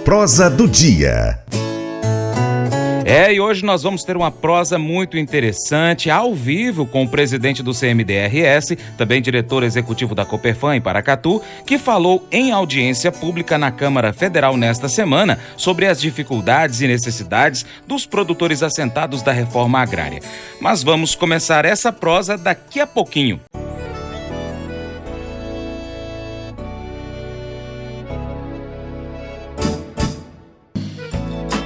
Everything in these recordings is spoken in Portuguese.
prosa do dia. E hoje nós vamos ter uma prosa muito interessante, ao vivo, com o presidente do CMDRS, também diretor executivo da Coperfam em Paracatu, que falou em audiência pública na Câmara Federal nesta semana sobre as dificuldades e necessidades dos produtores assentados da reforma agrária. Mas vamos começar essa prosa daqui a pouquinho.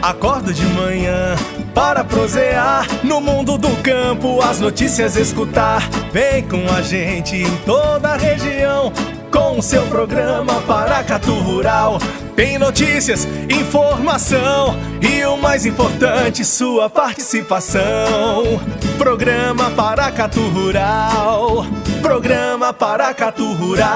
Acordo de manhã para prosear no mundo do campo, as notícias escutar. Vem com a gente em toda a região com o seu programa Paracatu Rural. Tem notícias, informação e o mais importante, sua participação. Programa Paracatu Rural. Programa Paracatu Rural.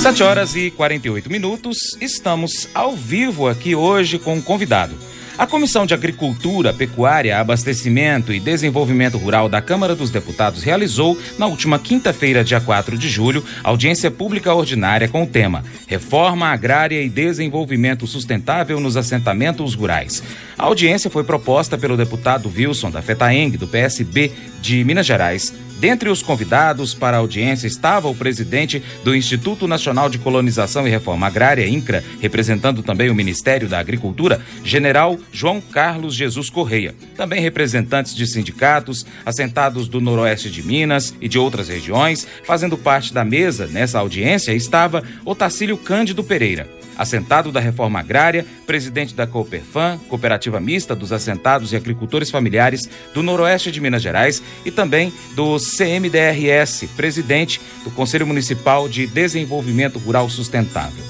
7h48, estamos ao vivo aqui hoje com um convidado. A Comissão de Agricultura, Pecuária, Abastecimento e Desenvolvimento Rural da Câmara dos Deputados realizou, na última quinta-feira, dia 4 de julho, audiência pública ordinária com o tema Reforma Agrária e Desenvolvimento Sustentável nos Assentamentos Rurais. A audiência foi proposta pelo deputado Wilson da FETAENG, do PSB de Minas Gerais. Dentre os convidados para a audiência estava o presidente do Instituto Nacional de Colonização e Reforma Agrária, INCRA, representando também o Ministério da Agricultura, general João Carlos Jesus Correia. Também representantes de sindicatos, assentados do Noroeste de Minas e de outras regiões. Fazendo parte da mesa nessa audiência estava Otacílio Cândido Pereira, assentado da Reforma Agrária, presidente da Coperfam, Cooperativa Mista dos Assentados e Agricultores Familiares do Noroeste de Minas Gerais, e também do CMDRS, presidente do Conselho Municipal de Desenvolvimento Rural Sustentável.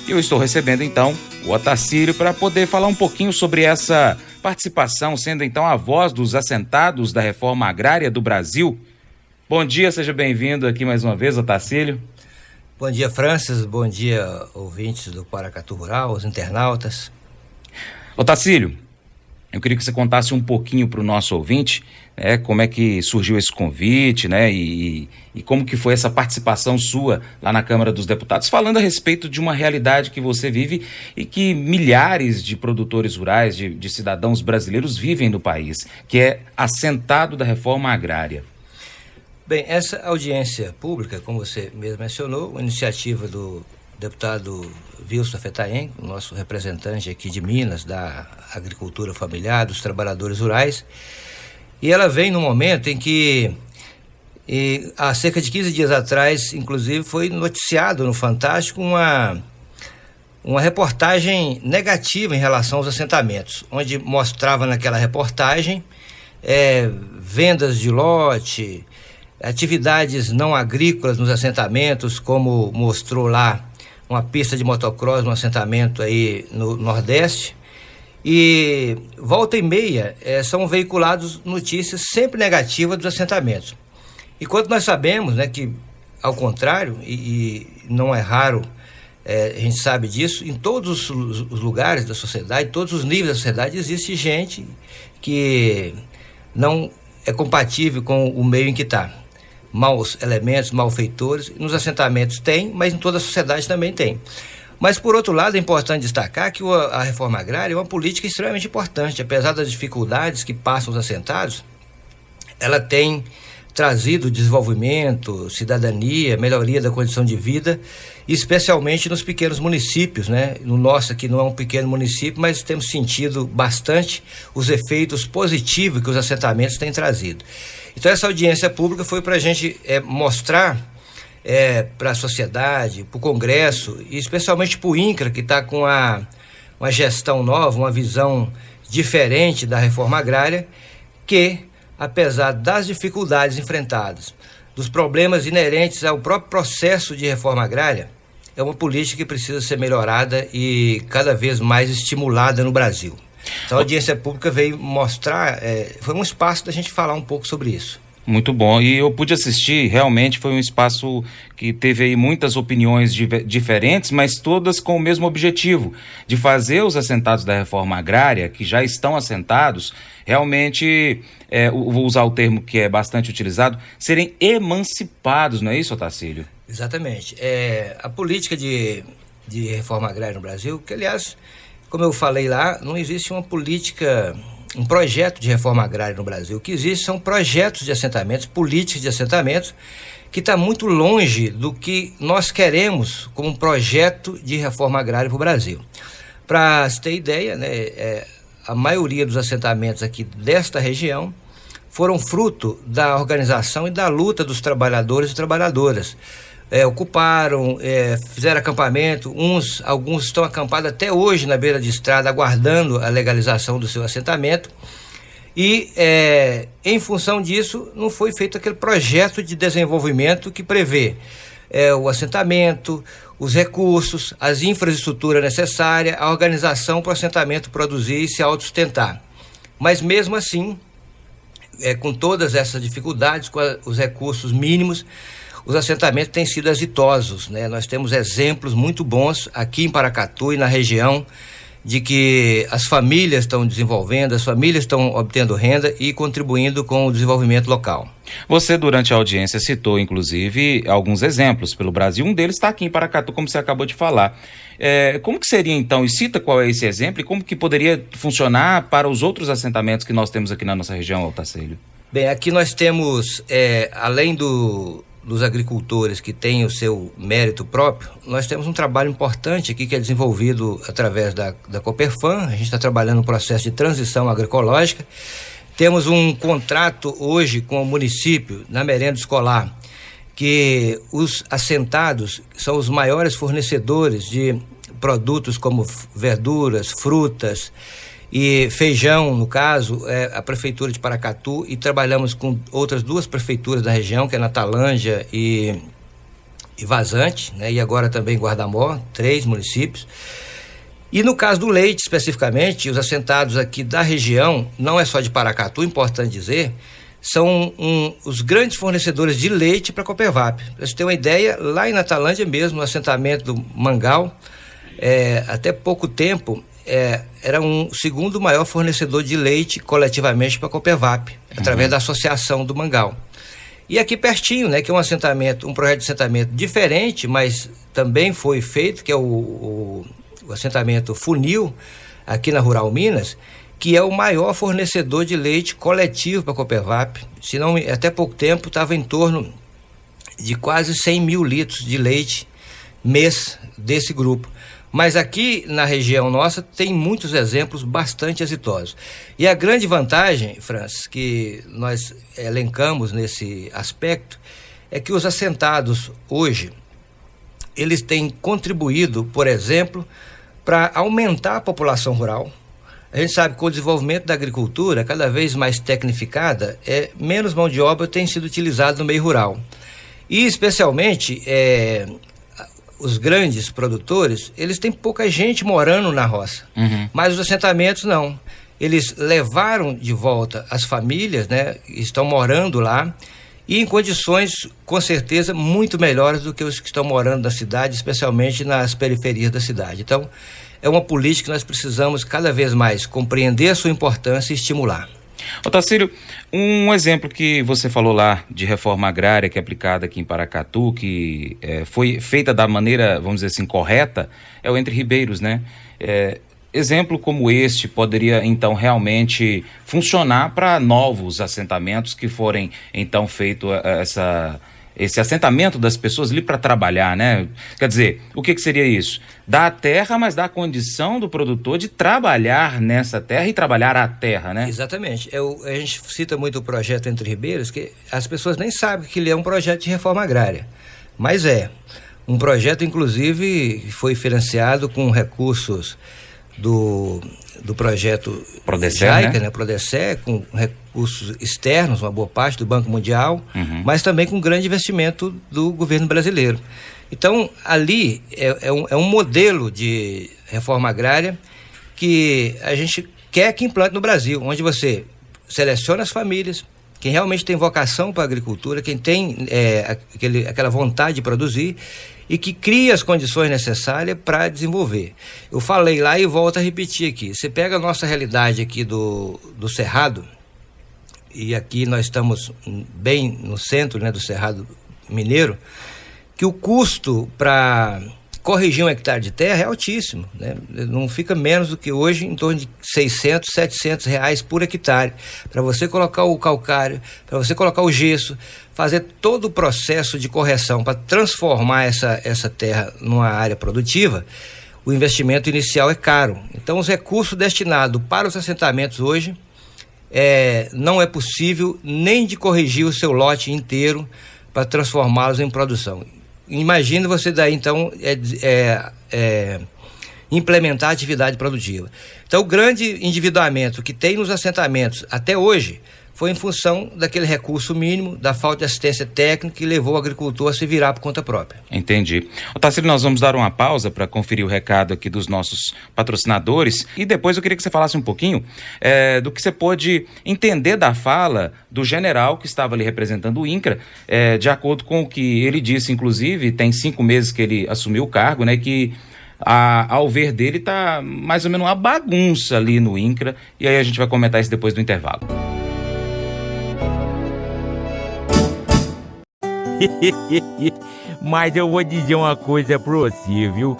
Eu estou recebendo então o Otacílio para poder falar um pouquinho sobre essa participação, sendo então a voz dos assentados da Reforma Agrária do Brasil. Bom dia, seja bem-vindo aqui mais uma vez, Otacílio. Bom dia, Francis. Bom dia, ouvintes do Paracatu Rural, os internautas. Otacílio, eu queria que você contasse um pouquinho para o nosso ouvinte, como é que surgiu esse convite, e como que foi essa participação sua lá na Câmara dos Deputados, falando a respeito de uma realidade que você vive e que milhares de produtores rurais, de cidadãos brasileiros vivem no país, que é assentado da reforma agrária. Bem, essa audiência pública, como você mesmo mencionou, uma iniciativa do deputado Wilson FETAENG, o nosso representante aqui de Minas, da agricultura familiar, dos trabalhadores rurais, e ela vem no momento em que, há cerca de 15 dias atrás, inclusive, foi noticiado no Fantástico uma reportagem negativa em relação aos assentamentos, onde mostrava naquela reportagem vendas de lote, atividades não agrícolas nos assentamentos, como mostrou lá uma pista de motocross no assentamento aí no Nordeste. E volta e meia são veiculadas notícias sempre negativas dos assentamentos. E quando nós sabemos, que ao contrário, e não é raro, a gente sabe disso, em todos os lugares da sociedade, todos os níveis da sociedade, existe gente que não é compatível com o meio em que está. Maus elementos, malfeitores, nos assentamentos tem, mas em toda a sociedade também tem. Mas, por outro lado, é importante destacar que a reforma agrária é uma política extremamente importante. Apesar das dificuldades que passam os assentados, ela tem trazido desenvolvimento, cidadania, melhoria da condição de vida, especialmente nos pequenos municípios, No nosso aqui não é um pequeno município, mas temos sentido bastante os efeitos positivos que os assentamentos têm trazido. Então, essa audiência pública foi para a gente mostrar para a sociedade, para o Congresso, e especialmente para o INCRA, que está com uma gestão nova, uma visão diferente da reforma agrária, que, apesar das dificuldades enfrentadas, dos problemas inerentes ao próprio processo de reforma agrária, é uma política que precisa ser melhorada e cada vez mais estimulada no Brasil. Então, a audiência pública veio mostrar, foi um espaço da gente falar um pouco sobre isso. Muito bom, e eu pude assistir, realmente foi um espaço que teve aí muitas opiniões diferentes, mas todas com o mesmo objetivo, de fazer os assentados da reforma agrária, que já estão assentados, realmente, vou usar o termo que é bastante utilizado, serem emancipados, não é isso, Otacílio? Exatamente. A política de reforma agrária no Brasil, que aliás, como eu falei lá, não existe uma política, um projeto de reforma agrária no Brasil. O que existe são projetos de assentamentos, políticas de assentamentos, que está muito longe do que nós queremos como um projeto de reforma agrária para o Brasil. Para se ter ideia, né, a maioria dos assentamentos aqui desta região foram fruto da organização e da luta dos trabalhadores e trabalhadoras. Ocuparam, fizeram acampamento, alguns estão acampados até hoje na beira de estrada, aguardando a legalização do seu assentamento, e em função disso não foi feito aquele projeto de desenvolvimento que prevê o assentamento, os recursos, as infraestruturas necessárias, a organização para o assentamento produzir e se autossustentar. Mas mesmo assim, com todas essas dificuldades, com os recursos mínimos, os assentamentos têm sido exitosos, né? Nós temos exemplos muito bons aqui em Paracatu e na região de que as famílias estão desenvolvendo, as famílias estão obtendo renda e contribuindo com o desenvolvimento local. Você, durante a audiência, citou, inclusive, alguns exemplos pelo Brasil. Um deles está aqui em Paracatu, como você acabou de falar. Como que seria, então, e cita qual é esse exemplo, e como que poderia funcionar para os outros assentamentos que nós temos aqui na nossa região, Otacílio? Bem, aqui nós temos, além dos agricultores que têm o seu mérito próprio, nós temos um trabalho importante aqui que é desenvolvido através da Coperfam. A gente está trabalhando no processo de transição agroecológica. Temos um contrato hoje com o município na merenda escolar, que os assentados são os maiores fornecedores de produtos como verduras, frutas e feijão, no caso, a Prefeitura de Paracatu, e trabalhamos com outras duas prefeituras da região, que é Natalândia e Vazante, né? E agora também Guardamó, 3 municípios. E no caso do leite, especificamente, os assentados aqui da região, não é só de Paracatu, importante dizer, são os grandes fornecedores de leite para a Copervap. Para você ter uma ideia, lá em Natalândia mesmo, no assentamento do Mangal, até pouco tempo, era o segundo maior fornecedor de leite coletivamente para a Copervap, através da Associação do Mangal. E aqui pertinho, né, que é um projeto de assentamento diferente, mas também foi feito, que é o assentamento Funil, aqui na Rural Minas, que é o maior fornecedor de leite coletivo para a Copervap. Se não, até pouco tempo estava em torno de quase 100 mil litros de leite mês desse grupo. Mas aqui na região nossa tem muitos exemplos bastante exitosos. E a grande vantagem, Francis, que nós elencamos nesse aspecto, é que os assentados hoje, eles têm contribuído, por exemplo, para aumentar a população rural. A gente sabe que com o desenvolvimento da agricultura, cada vez mais tecnificada, menos mão de obra tem sido utilizada no meio rural. E especialmente os grandes produtores, eles têm pouca gente morando na roça, mas os assentamentos não. Eles levaram de volta as famílias, né, estão morando lá, e em condições, com certeza, muito melhores do que os que estão morando na cidade, especialmente nas periferias da cidade. Então, é uma política que nós precisamos cada vez mais compreender a sua importância e estimular. Otacílio, um exemplo que você falou lá de reforma agrária que é aplicada aqui em Paracatu, que foi feita da maneira, vamos dizer assim, correta, é o Entre Ribeiros, né? Exemplo como este poderia, então, realmente funcionar para novos assentamentos que forem, então, feito esse assentamento das pessoas ali para trabalhar, né? Quer dizer, o que seria isso? Dá a terra, mas dá a condição do produtor de trabalhar nessa terra e trabalhar a terra, né? Exatamente. A gente cita muito o projeto Entre Ribeiros, que as pessoas nem sabem que ele é um projeto de reforma agrária, mas um projeto, inclusive, foi financiado com recursos do projeto JICA, né? Prodecé, com recursos externos, uma boa parte do Banco Mundial, mas também com grande investimento do governo brasileiro. Então, ali é um modelo de reforma agrária que a gente quer que implante no Brasil, onde você seleciona as famílias, quem realmente tem vocação para a agricultura, quem tem aquela vontade de produzir e que cria as condições necessárias para desenvolver. Eu falei lá e volto a repetir aqui. Você pega a nossa realidade aqui do Cerrado, e aqui nós estamos bem no centro, né, do Cerrado Mineiro, que o custo para corrigir um hectare de terra é altíssimo, né? Não fica menos do que hoje, em torno de 600, 700 reais por hectare. Para você colocar o calcário, para você colocar o gesso, fazer todo o processo de correção para transformar essa terra numa área produtiva, o investimento inicial é caro. Então, os recursos destinados para os assentamentos hoje, não é possível nem de corrigir o seu lote inteiro para transformá-los em produção. Imagina você daí, então, implementar a atividade produtiva. Então, o grande endividamento que tem nos assentamentos até hoje foi em função daquele recurso mínimo, da falta de assistência técnica que levou o agricultor a se virar por conta própria. Entendi. Tarcílio, nós vamos dar uma pausa para conferir o recado aqui dos nossos patrocinadores e depois eu queria que você falasse um pouquinho do que você pôde entender da fala do general que estava ali representando o INCRA, de acordo com o que ele disse, inclusive, tem 5 meses que ele assumiu o cargo, né, que ao ver dele tá mais ou menos uma bagunça ali no INCRA, e aí a gente vai comentar isso depois do intervalo. Mas eu vou dizer uma coisa pra você, viu?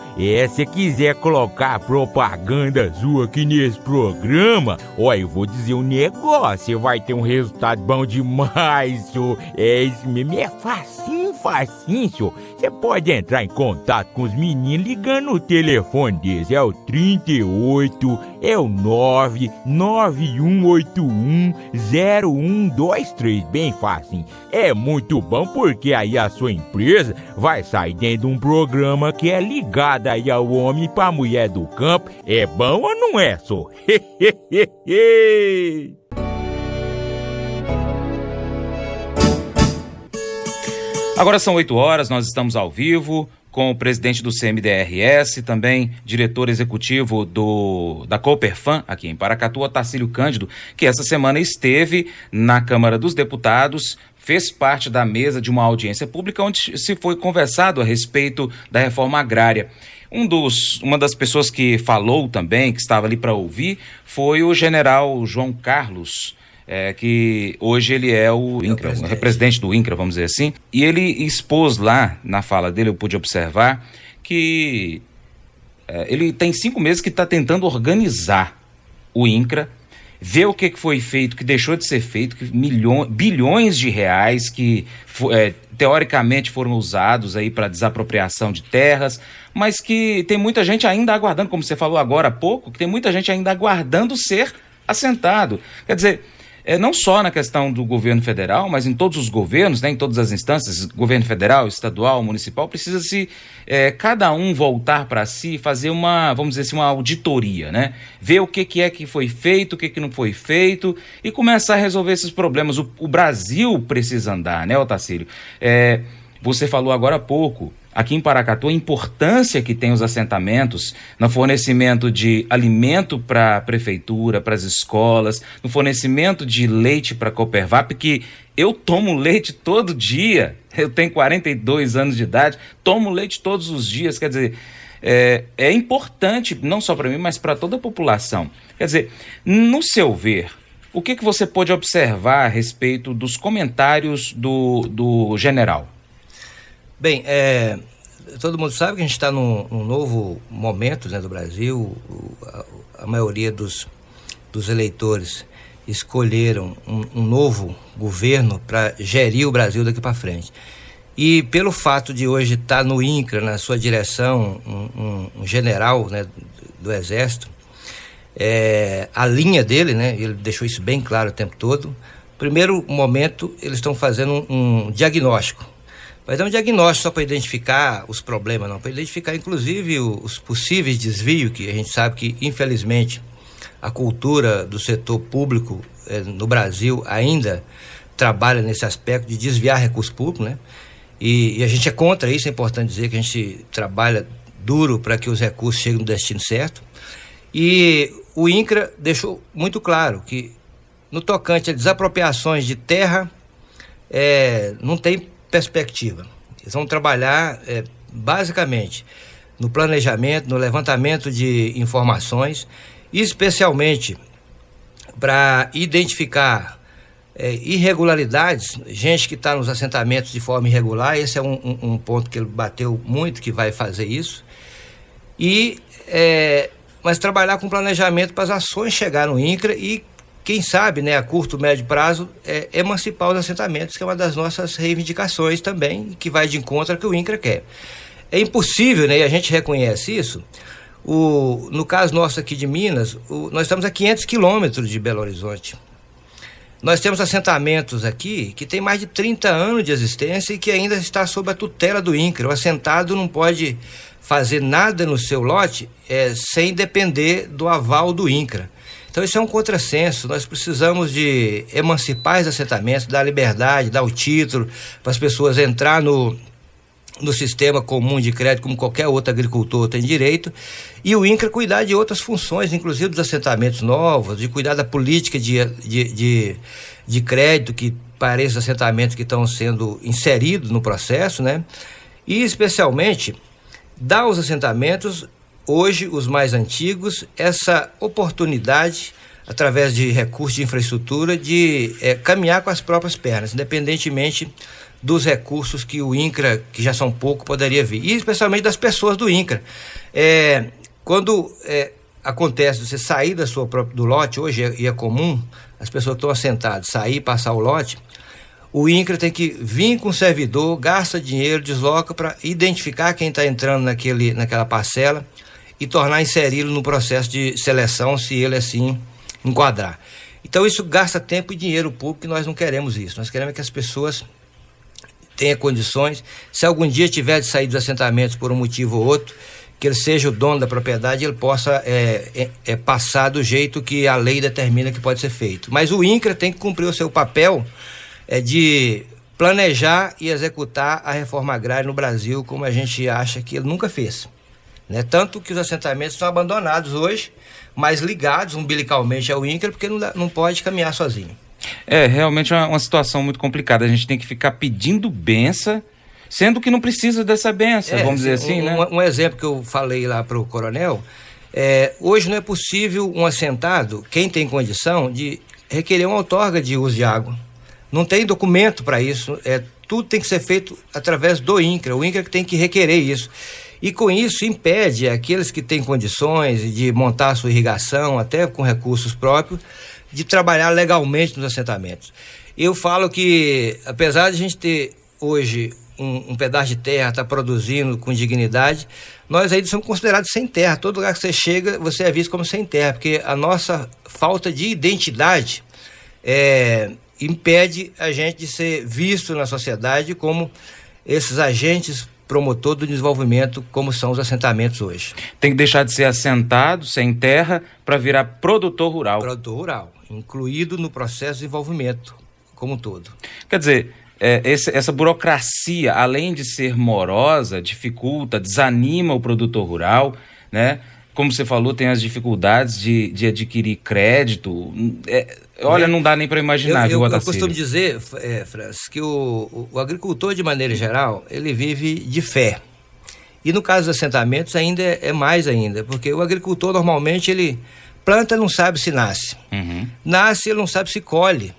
Se quiser colocar propaganda sua aqui nesse programa, eu vou dizer um negócio, você vai ter um resultado bom demais, senhor. Isso mesmo, é facinho, senhor. Você pode entrar em contato com os meninos ligando o telefone deles, é o 38, é o 991810123, bem fácil. É muito bom porque aí a sua empresa vai sair dentro de um programa que é ligado aí ao homem para a mulher do campo. É bom ou não é, só? Agora são 8 horas, nós estamos ao vivo com o presidente do CMDRS, também diretor executivo da Coperfam, aqui em Paracatu, Tarcílio Cândido, que essa semana esteve na Câmara dos Deputados, fez parte da mesa de uma audiência pública onde se foi conversado a respeito da reforma agrária. Uma das pessoas que falou também, que estava ali para ouvir, foi o general João Carlos, que hoje ele é o INCRA, o representante do INCRA, vamos dizer assim, e ele expôs lá, na fala dele, eu pude observar, que ele tem 5 meses que está tentando organizar o INCRA, ver o que foi feito, que deixou de ser feito, que bilhões de reais que teoricamente foram usados aí para desapropriação de terras, mas que tem muita gente ainda aguardando, como você falou agora há pouco, que tem muita gente ainda aguardando ser assentado. Quer dizer, não só na questão do governo federal, mas em todos os governos, né, em todas as instâncias, governo federal, estadual, municipal, precisa-se cada um voltar para si e fazer vamos dizer assim, uma auditoria, né? Ver o que é que foi feito, o que não foi feito e começar a resolver esses problemas. O Brasil precisa andar, né, Tarcílio? Você falou agora há pouco, aqui em Paracatu, a importância que tem os assentamentos no fornecimento de alimento para a prefeitura, para as escolas, no fornecimento de leite para a Copervap, que eu tomo leite todo dia, eu tenho 42 anos de idade, tomo leite todos os dias, quer dizer, é importante não só para mim, mas para toda a população. Quer dizer, no seu ver, o que você pôde observar a respeito dos comentários do general? Bem, todo mundo sabe que a gente está num novo momento, né, do Brasil. A maioria dos eleitores escolheram um novo governo para gerir o Brasil daqui para frente. E pelo fato de hoje estar no INCRA, na sua direção, um general, né, do Exército, a linha dele, né, ele deixou isso bem claro o tempo todo. Primeiro momento, eles estão fazendo um diagnóstico. Mas não um diagnóstico só para identificar os problemas, não. Para identificar, inclusive, os possíveis desvios, que a gente sabe que, infelizmente, a cultura do setor público no Brasil ainda trabalha nesse aspecto de desviar recursos públicos, né? E a gente é contra isso, é importante dizer que a gente trabalha duro para que os recursos cheguem no destino certo. E o INCRA deixou muito claro que no tocante a desapropriações de terra, não tem perspectiva. Eles vão trabalhar basicamente no planejamento, no levantamento de informações, especialmente para identificar irregularidades, gente que está nos assentamentos de forma irregular. Esse é um ponto que ele bateu muito, que vai fazer isso. Mas trabalhar com planejamento para as ações chegar no INCRA e, quem sabe, né, a curto, médio prazo, emancipar os assentamentos, que é uma das nossas reivindicações também, que vai de encontro ao que o INCRA quer. É impossível, né, e a gente reconhece isso. No caso nosso aqui de Minas, nós estamos a 500 quilômetros de Belo Horizonte. Nós temos assentamentos aqui que tem mais de 30 anos de existência e que ainda está sob a tutela do INCRA. O assentado não pode fazer nada no seu lote sem depender do aval do INCRA. Então isso é um contrassenso. Nós precisamos de emancipar os assentamentos, dar liberdade, dar o título para as pessoas entrar no sistema comum de crédito, como qualquer outro agricultor tem direito, e o INCRA cuidar de outras funções, inclusive dos assentamentos novos, de cuidar da política de crédito para esses assentamentos que estão sendo inseridos no processo, né? E especialmente dar aos assentamentos, hoje os mais antigos, essa oportunidade, através de recursos de infraestrutura, de caminhar com as próprias pernas, independentemente dos recursos que o INCRA, que já são pouco, poderia vir. E especialmente das pessoas do INCRA. Quando acontece você sair do lote, hoje é comum, as pessoas que estão assentadas, sair e passar o lote, o INCRA tem que vir com o servidor, gasta dinheiro, desloca para identificar quem está entrando naquela parcela e inseri-lo no processo de seleção, se ele assim enquadrar. Então isso gasta tempo e dinheiro público, e nós não queremos isso. Nós queremos que as pessoas tenha condições, se algum dia tiver de sair dos assentamentos por um motivo ou outro, que ele seja o dono da propriedade, ele possa passar do jeito que a lei determina que pode ser feito. Mas o INCRA tem que cumprir o seu papel de planejar e executar a reforma agrária no Brasil, como a gente acha que ele nunca fez, né? Tanto que os assentamentos estão abandonados hoje, mas ligados umbilicalmente ao INCRA, porque não pode caminhar sozinho. Realmente é uma situação muito complicada. A gente tem que ficar pedindo benção, sendo que não precisa dessa benção, vamos dizer assim, né? Um exemplo que eu falei lá para o coronel, hoje não é possível um assentado, quem tem condição, de requerer uma outorga de uso de água. Não tem documento para isso, tudo tem que ser feito através do INCRA, o INCRA que tem que requerer isso. E com isso impede aqueles que têm condições de montar a sua irrigação, até com recursos próprios, de trabalhar legalmente nos assentamentos. Eu falo que, apesar de a gente ter hoje um pedaço de terra, está produzindo com dignidade, nós ainda somos considerados sem terra. Todo lugar que você chega, você é visto como sem terra, porque a nossa falta de identidade impede a gente de ser visto na sociedade como esses agentes promotor do desenvolvimento, como são os assentamentos hoje. Tem que deixar de ser assentado, sem terra, para virar produtor rural. Produtor rural, incluído no processo de desenvolvimento como um todo. Quer dizer, essa burocracia, além de ser morosa, dificulta, desanima o produtor rural, né? Como você falou, tem as dificuldades de adquirir crédito. Olha, não dá nem para imaginar, viu, Otacílio? Eu costumo dizer, Francis, que o agricultor, de maneira geral, ele vive de fé. E no caso dos assentamentos ainda é mais ainda, porque o agricultor normalmente ele planta, não sabe se nasce. Uhum. Nasce, ele não sabe se colhe.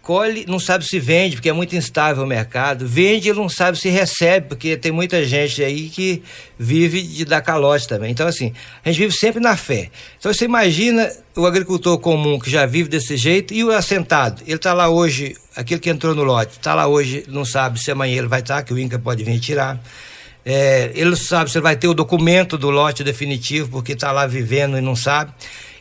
Colhe, não sabe se vende, porque é muito instável o mercado. Vende, ele não sabe se recebe, porque tem muita gente aí que vive de dar calote também. Então, assim, a gente vive sempre na fé. Então, você imagina o agricultor comum que já vive desse jeito e o assentado. Ele está lá hoje, aquele que entrou no lote, está lá hoje, não sabe se amanhã ele vai estar, que o INCRA pode vir tirar. Ele não sabe se ele vai ter o documento do lote definitivo, porque está lá vivendo e não sabe.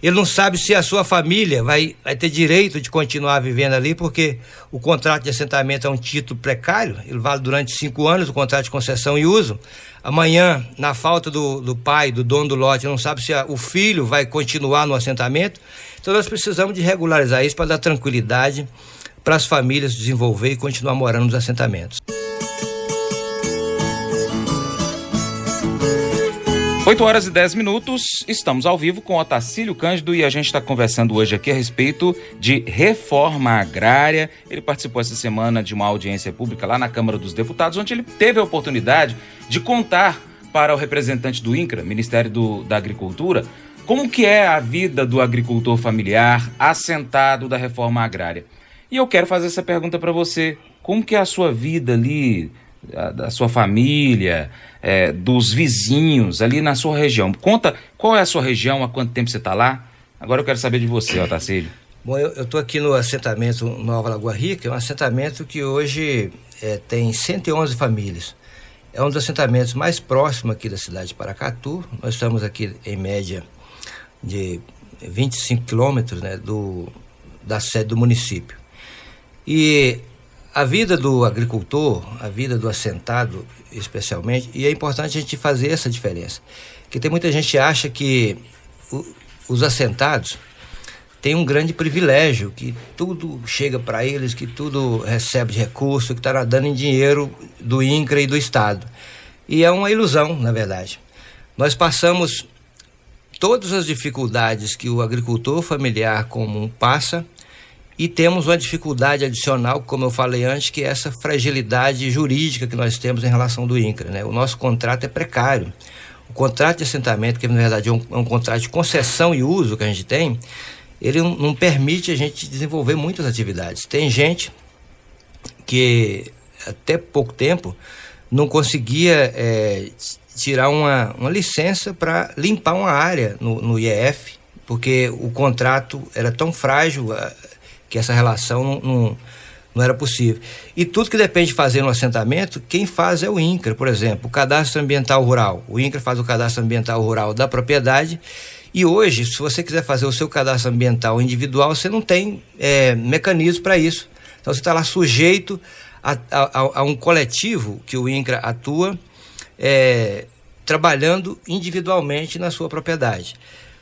Ele não sabe se a sua família vai ter direito de continuar vivendo ali, porque o contrato de assentamento é um título precário, ele vale durante 5 anos, o contrato de concessão e uso. Amanhã, na falta do pai, do dono do lote, ele não sabe se o filho vai continuar no assentamento. Então nós precisamos de regularizar isso para dar tranquilidade para as famílias desenvolver e continuar morando nos assentamentos. 8h10, estamos ao vivo com Otacílio Cândido e a gente está conversando hoje aqui a respeito de reforma agrária. Ele participou essa semana de uma audiência pública lá na Câmara dos Deputados, onde ele teve a oportunidade de contar para o representante do INCRA, Ministério da Agricultura, como que é a vida do agricultor familiar assentado da reforma agrária. E eu quero fazer essa pergunta para você: como que é a sua vida ali, da sua família, dos vizinhos ali na sua região? Conta qual é a sua região, há quanto tempo você está lá. Agora eu quero saber de você, Otacílio. Bom, eu estou aqui no assentamento Nova Lagoa Rica, é um assentamento que hoje tem 111 famílias. É um dos assentamentos mais próximos aqui da cidade de Paracatu. Nós estamos aqui em média de 25 quilômetros, né, da sede do município. E a vida do agricultor, a vida do assentado especialmente, e é importante a gente fazer essa diferença, porque tem muita gente que acha que os assentados têm um grande privilégio, que tudo chega para eles, que tudo recebe de recurso, que está nadando em dinheiro do INCRA e do Estado. E é uma ilusão, na verdade. Nós passamos todas as dificuldades que o agricultor familiar comum passa, e temos uma dificuldade adicional, como eu falei antes, que é essa fragilidade jurídica que nós temos em relação do INCRA, né? O nosso contrato é precário. O contrato de assentamento, que na verdade é um contrato de concessão e uso que a gente tem, ele não permite a gente desenvolver muitas atividades. Tem gente que até pouco tempo não conseguia tirar uma licença para limpar uma área no IEF, porque o contrato era tão frágil que essa relação não era possível. E tudo que depende de fazer no assentamento, quem faz é o INCRA, por exemplo, o Cadastro Ambiental Rural. O INCRA faz o Cadastro Ambiental Rural da propriedade, e hoje, se você quiser fazer o seu cadastro ambiental individual, você não tem mecanismo para isso. Então você está lá sujeito a um coletivo que o INCRA atua, trabalhando individualmente na sua propriedade.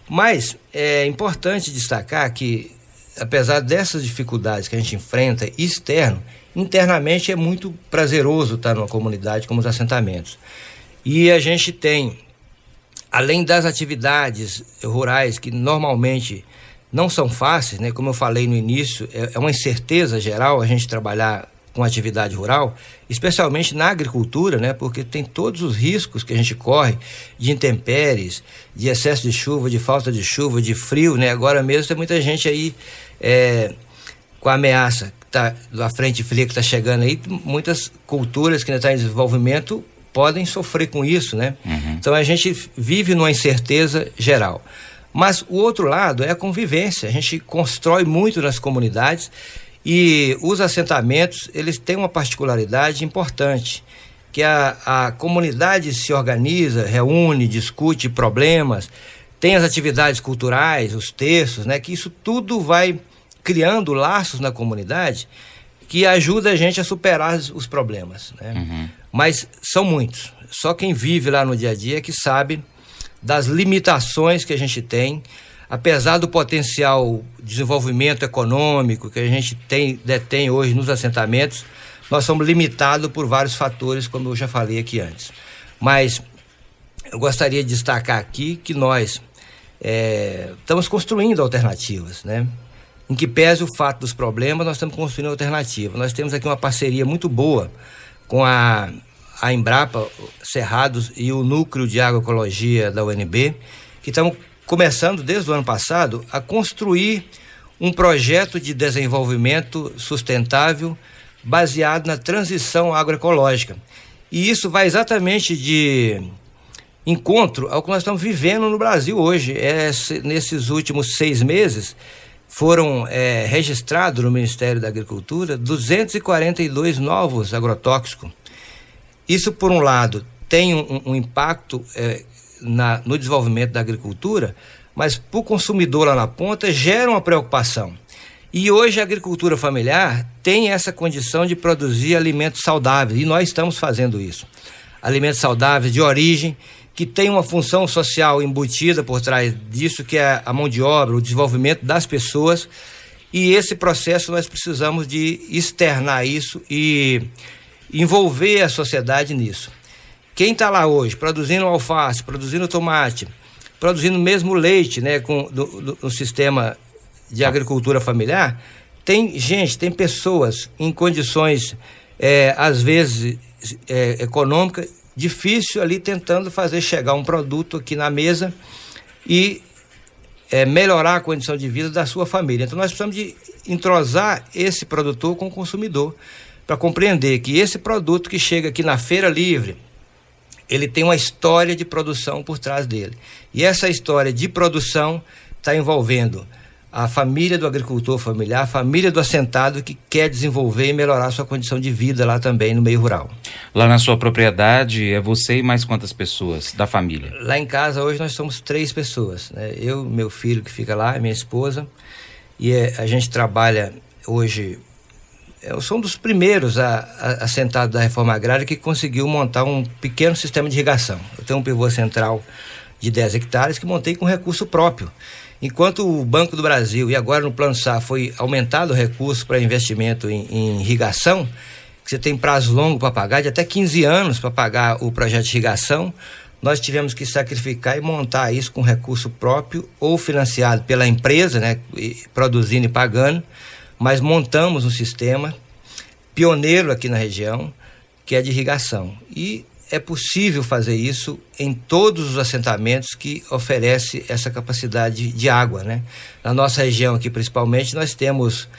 Mas é importante destacar que, apesar dessas dificuldades que a gente enfrenta internamente é muito prazeroso estar numa comunidade como os assentamentos. E a gente tem, além das atividades rurais que normalmente não são fáceis, né? Como eu falei no início, é uma incerteza geral a gente trabalhar com atividade rural, especialmente na agricultura, né? Porque tem todos os riscos que a gente corre de intempéries, de excesso de chuva, de falta de chuva, de frio, né? Agora mesmo tem muita gente aí com a ameaça da frente fria que está chegando aí, muitas culturas que ainda estão em desenvolvimento podem sofrer com isso, né? Uhum. Então a gente vive numa incerteza geral. Mas o outro lado é a convivência. A gente constrói muito nas comunidades. E os assentamentos, eles têm uma particularidade importante, que a comunidade se organiza, reúne, discute problemas, tem as atividades culturais, os terços, né? Que isso tudo vai criando laços na comunidade que ajuda a gente a superar os problemas, né? Uhum. Mas são muitos. Só quem vive lá no dia a dia é que sabe das limitações que a gente tem. Apesar do potencial desenvolvimento econômico que a gente detém hoje nos assentamentos, nós somos limitados por vários fatores, como eu já falei aqui antes. Mas eu gostaria de destacar aqui que nós estamos construindo alternativas, né? Em que pese o fato dos problemas, nós estamos construindo alternativas. Nós temos aqui uma parceria muito boa com a Embrapa Cerrados e o Núcleo de Agroecologia da UNB, que estamos começando desde o ano passado a construir um projeto de desenvolvimento sustentável baseado na transição agroecológica. E isso vai exatamente de encontro ao que nós estamos vivendo no Brasil hoje. Nesses últimos 6 meses foram registrados no Ministério da Agricultura 242 novos agrotóxicos. Isso, por um lado, tem um impacto no desenvolvimento da agricultura, mas para o consumidor lá na ponta gera uma preocupação. E hoje a agricultura familiar tem essa condição de produzir alimentos saudáveis, e nós estamos fazendo isso. Alimentos saudáveis de origem, que tem uma função social embutida por trás disso, que é a mão de obra, o desenvolvimento das pessoas, e esse processo nós precisamos de externar isso e envolver a sociedade nisso. quem está lá hoje produzindo alface, produzindo tomate, produzindo mesmo leite, né, no sistema de agricultura familiar, tem pessoas em condições, às vezes, econômicas, difícil ali tentando fazer chegar um produto aqui na mesa e melhorar a condição de vida da sua família. Então nós precisamos de entrosar esse produtor com o consumidor para compreender que esse produto que chega aqui na Feira Livre, ele tem uma história de produção por trás dele. E essa história de produção está envolvendo a família do agricultor familiar, a família do assentado que quer desenvolver e melhorar a sua condição de vida lá também no meio rural. Lá na sua propriedade, é você e mais quantas pessoas da família? Lá em casa hoje nós somos 3 pessoas, né? Eu, meu filho que fica lá, minha esposa, e a gente trabalha hoje, eu sou um dos primeiros assentados da reforma agrária que conseguiu montar um pequeno sistema de irrigação. Eu tenho um pivô central de 10 hectares que montei com recurso próprio. Enquanto o Banco do Brasil e agora no Plano SAF foi aumentado o recurso para investimento em irrigação, que você tem prazo longo para pagar, de até 15 anos para pagar o projeto de irrigação, nós tivemos que sacrificar e montar isso com recurso próprio ou financiado pela empresa, né, produzindo e pagando, mas montamos um sistema pioneiro aqui na região, que é de irrigação. E é possível fazer isso em todos os assentamentos que oferece essa capacidade de água, né? Na nossa região aqui, principalmente, nós temos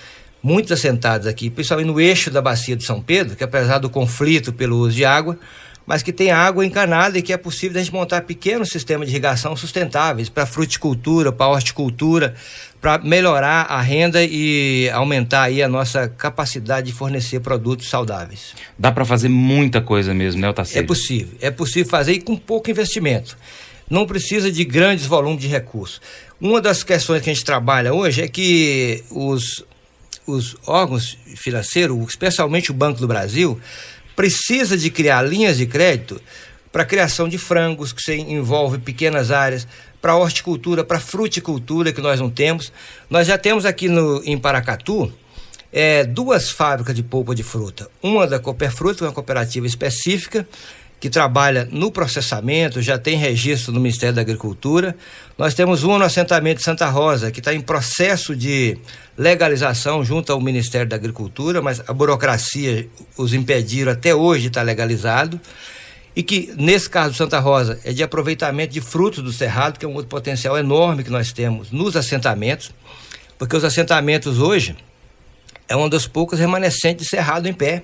muitos assentados aqui, principalmente no eixo da bacia de São Pedro, que apesar do conflito pelo uso de água, mas que tem água encanada e que é possível a gente montar pequenos sistemas de irrigação sustentáveis para fruticultura, para horticultura, para melhorar a renda e aumentar aí a nossa capacidade de fornecer produtos saudáveis. Dá para fazer muita coisa mesmo, né, Otacílio? É possível fazer e com pouco investimento. Não precisa de grandes volumes de recursos. Uma das questões que a gente trabalha hoje é que os órgãos financeiros, especialmente o Banco do Brasil, precisa de criar linhas de crédito para a criação de frangos, que envolve pequenas áreas, para horticultura, para fruticultura, que nós não temos. Nós já temos aqui em Paracatu 2 fábricas de polpa de fruta. Uma da Cooperfruta, que é uma cooperativa específica, que trabalha no processamento, já tem registro no Ministério da Agricultura. Nós temos uma no assentamento de Santa Rosa, que está em processo de legalização junto ao Ministério da Agricultura, mas a burocracia os impediram até hoje de estar legalizado. E que, nesse caso de Santa Rosa, é de aproveitamento de frutos do cerrado, que é um outro potencial enorme que nós temos nos assentamentos, porque os assentamentos hoje é uma das poucas remanescentes de cerrado em pé.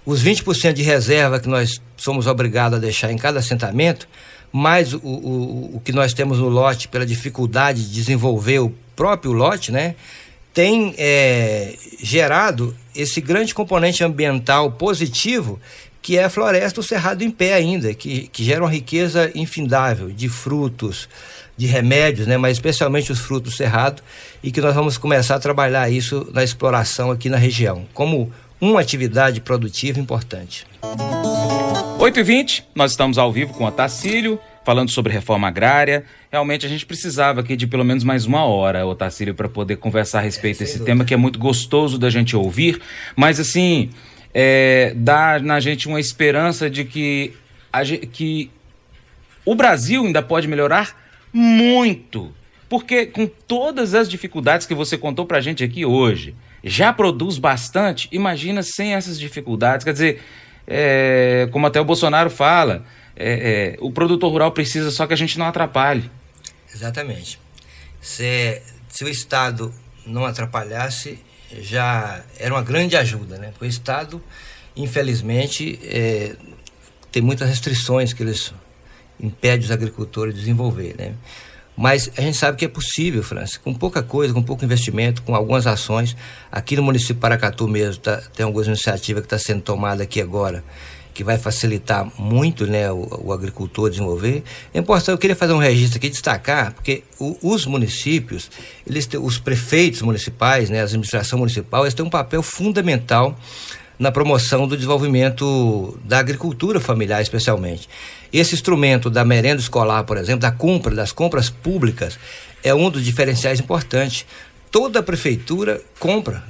Os 20% de reserva que nós somos obrigados a deixar em cada assentamento, mais o que nós temos no lote pela dificuldade de desenvolver o próprio lote, né, tem gerado esse grande componente ambiental positivo, que é a floresta do cerrado em pé ainda, que gera uma riqueza infindável de frutos, de remédios, né, mas especialmente os frutos do cerrado, e que nós vamos começar a trabalhar isso na exploração aqui na região, como uma atividade produtiva importante. 8h20, nós estamos ao vivo com o Otacílio, falando sobre reforma agrária. Realmente a gente precisava aqui de pelo menos mais 1 hora, Otacílio, para poder conversar a respeito desse tema, que é muito gostoso da gente ouvir, mas assim, dá na gente uma esperança de que o Brasil ainda pode melhorar muito, porque com todas as dificuldades que você contou pra gente aqui hoje, já produz bastante. Imagina sem essas dificuldades. Quer dizer, como até o Bolsonaro fala, o produtor rural precisa só que a gente não atrapalhe. Exatamente. Se o Estado não atrapalhasse, já era uma grande ajuda, né? Porque o Estado, infelizmente, tem muitas restrições que eles impedem os agricultores de desenvolver, né? Mas a gente sabe que é possível, Francis, com pouca coisa, com pouco investimento, com algumas ações. Aqui no município de Paracatu mesmo, tem algumas iniciativas que está sendo tomada aqui agora, que vai facilitar muito, né, o agricultor desenvolver. É importante, eu queria fazer um registro aqui, destacar, porque os municípios, os prefeitos municipais, né, a administração municipal, eles têm um papel fundamental na promoção do desenvolvimento da agricultura familiar, especialmente. Esse instrumento da merenda escolar, por exemplo, das compras públicas, é um dos diferenciais importantes. Toda a prefeitura compra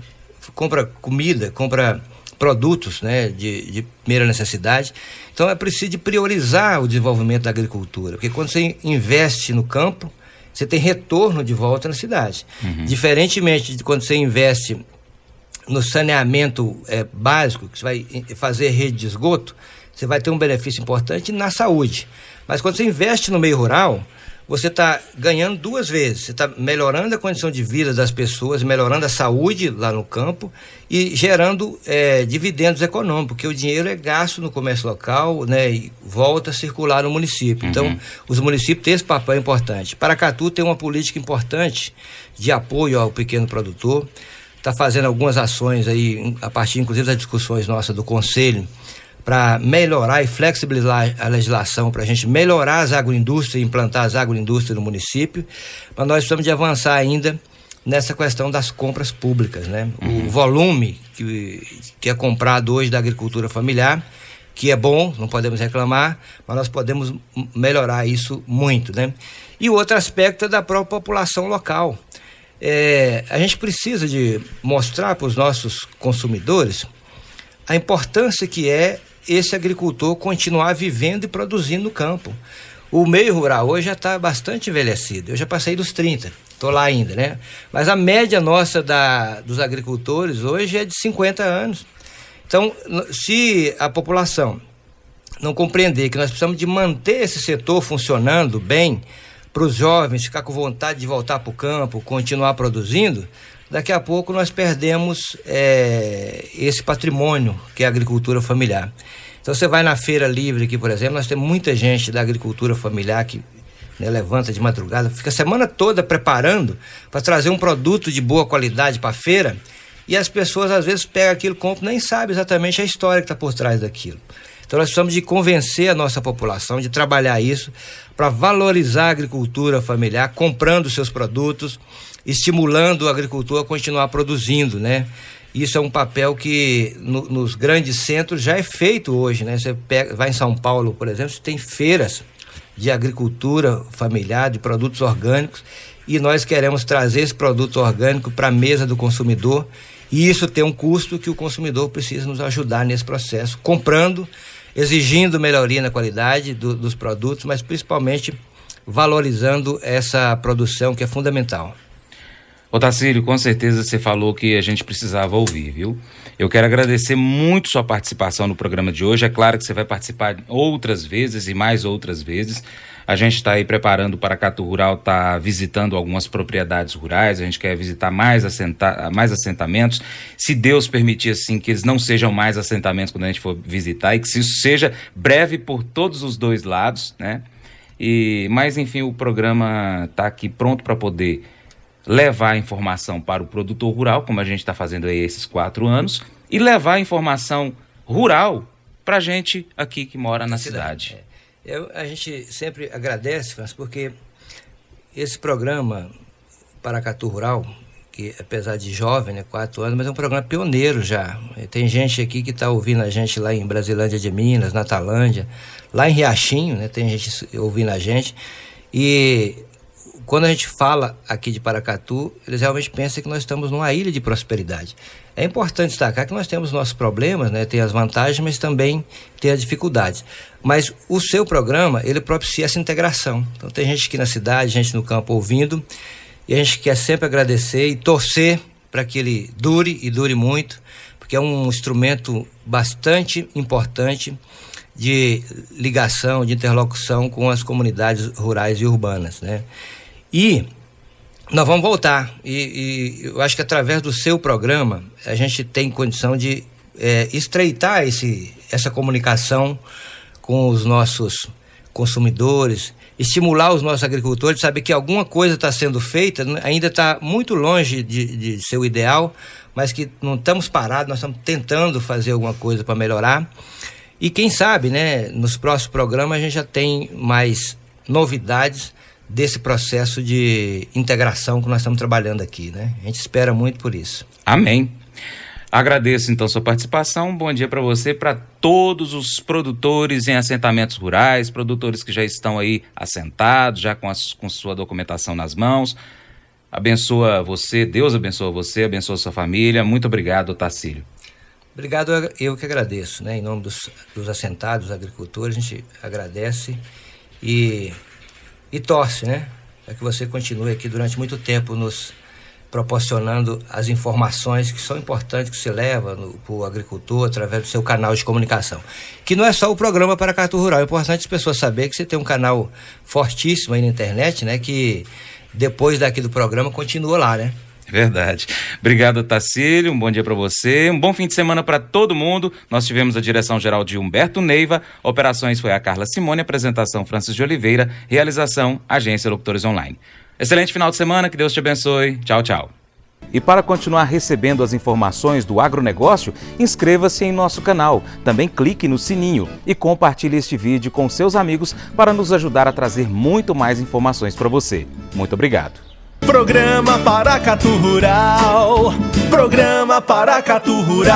comida, compra produtos, né, de primeira necessidade. Então é preciso priorizar o desenvolvimento da agricultura, porque quando você investe no campo, você tem retorno de volta na cidade. Diferentemente de quando você investe no saneamento básico, que você vai fazer rede de esgoto, você vai ter um benefício importante na saúde. Mas quando você investe no meio rural, você está ganhando duas vezes. Você está melhorando a condição de vida das pessoas, melhorando a saúde lá no campo e gerando dividendos econômicos, porque o dinheiro é gasto no comércio local, né, e volta a circular no município. Então, os municípios têm esse papel importante. Paracatu tem uma política importante de apoio ao pequeno produtor, está fazendo algumas ações aí, a partir inclusive das discussões nossas do Conselho, para melhorar e flexibilizar a legislação, para a gente melhorar as agroindústrias, implantar as agroindústrias no município, mas nós precisamos de avançar ainda nessa questão das compras públicas, né? O volume que é comprado hoje da agricultura familiar, que é bom, não podemos reclamar, mas nós podemos melhorar isso muito, né? E o outro aspecto é da própria população local. A gente precisa de mostrar para os nossos consumidores a importância que é esse agricultor continuar vivendo e produzindo no campo. O meio rural hoje já está bastante envelhecido. Eu já passei dos 30, estou lá ainda, né? Mas a média nossa dos agricultores hoje é de 50 anos. Então, se a população não compreender que nós precisamos de manter esse setor funcionando bem, para os jovens ficar com vontade de voltar para o campo, continuar produzindo, daqui a pouco nós perdemos esse patrimônio que é a agricultura familiar. Então você vai na feira livre aqui, por exemplo, nós temos muita gente da agricultura familiar que, né, levanta de madrugada, fica a semana toda preparando para trazer um produto de boa qualidade para a feira, e as pessoas às vezes pegam aquilo, compram, nem sabem exatamente a história que está por trás daquilo. Então nós precisamos de convencer a nossa população, de trabalhar isso para valorizar a agricultura familiar, comprando seus produtos, estimulando a agricultura a continuar produzindo, né? Isso é um papel que nos grandes centros já é feito hoje, né? Você vai em São Paulo, por exemplo, você tem feiras de agricultura familiar, de produtos orgânicos, e nós queremos trazer esse produto orgânico para a mesa do consumidor, e isso tem um custo que o consumidor precisa nos ajudar nesse processo, comprando, exigindo melhoria na qualidade dos produtos, mas principalmente valorizando essa produção que é fundamental. Ô Tacílio, com certeza você falou que a gente precisava ouvir, viu? Eu quero agradecer muito sua participação no programa de hoje. É claro que você vai participar outras vezes e mais outras vezes. A gente está aí preparando o Paracatu Rural, está visitando algumas propriedades rurais, a gente quer visitar mais assentamentos. Se Deus permitir, assim, que eles não sejam mais assentamentos quando a gente for visitar, e que isso seja breve por todos os dois lados, né? Mas, enfim, o programa está aqui pronto para poder levar a informação para o produtor rural, como a gente está fazendo aí esses 4 anos, e levar a informação rural para a gente aqui que mora na cidade. A gente sempre agradece, Francis, porque esse programa Paracatu Rural, que apesar de jovem, né, 4 anos, mas é um programa pioneiro já. Tem gente aqui que está ouvindo a gente lá em Brasilândia de Minas, Natalândia, lá em Riachinho, né, tem gente ouvindo a gente, e quando a gente fala aqui de Paracatu, eles realmente pensam que nós estamos numa ilha de prosperidade. É importante destacar que nós temos nossos problemas, né? Tem as vantagens, mas também tem as dificuldades. Mas o seu programa, ele propicia essa integração. Então tem gente aqui na cidade, gente no campo ouvindo, e a gente quer sempre agradecer e torcer para que ele dure e dure muito, porque é um instrumento bastante importante de ligação, de interlocução com as comunidades rurais e urbanas, né? E nós vamos voltar, e eu acho que através do seu programa a gente tem condição de estreitar essa comunicação com os nossos consumidores, estimular os nossos agricultores, saber que alguma coisa está sendo feita, ainda está muito longe de ser o ideal, mas que não estamos parados, nós estamos tentando fazer alguma coisa para melhorar. E quem sabe, né, nos próximos programas a gente já tem mais novidades desse processo de integração que nós estamos trabalhando aqui, né? A gente espera muito por isso. Amém. Agradeço então sua participação. Bom dia para você, para todos os produtores em assentamentos rurais, produtores que já estão aí assentados, já com sua documentação nas mãos. Abençoa você, Deus abençoa você, abençoa sua família. Muito obrigado, Tacílio. Obrigado, eu que agradeço, né? Em nome dos assentados, dos agricultores, a gente agradece e torce, né? Para que você continue aqui durante muito tempo nos proporcionando as informações que são importantes, que você leva para o agricultor através do seu canal de comunicação. Que não é só o programa Paracatu Rural, é importante as pessoas saberem que você tem um canal fortíssimo aí na internet, né? Que depois daqui do programa continua lá, né? Verdade. Obrigado, Tacílio. Um bom dia para você. Um bom fim de semana para todo mundo. Nós tivemos a direção geral de Humberto Neiva. Operações foi a Carla Simone, apresentação Francis de Oliveira, realização Agência Locutores Online. Excelente final de semana, que Deus te abençoe. Tchau, tchau. E para continuar recebendo as informações do agronegócio, inscreva-se em nosso canal. Também clique no sininho e compartilhe este vídeo com seus amigos para nos ajudar a trazer muito mais informações para você. Muito obrigado. Programa Paracatu Rural. Programa Paracatu Rural.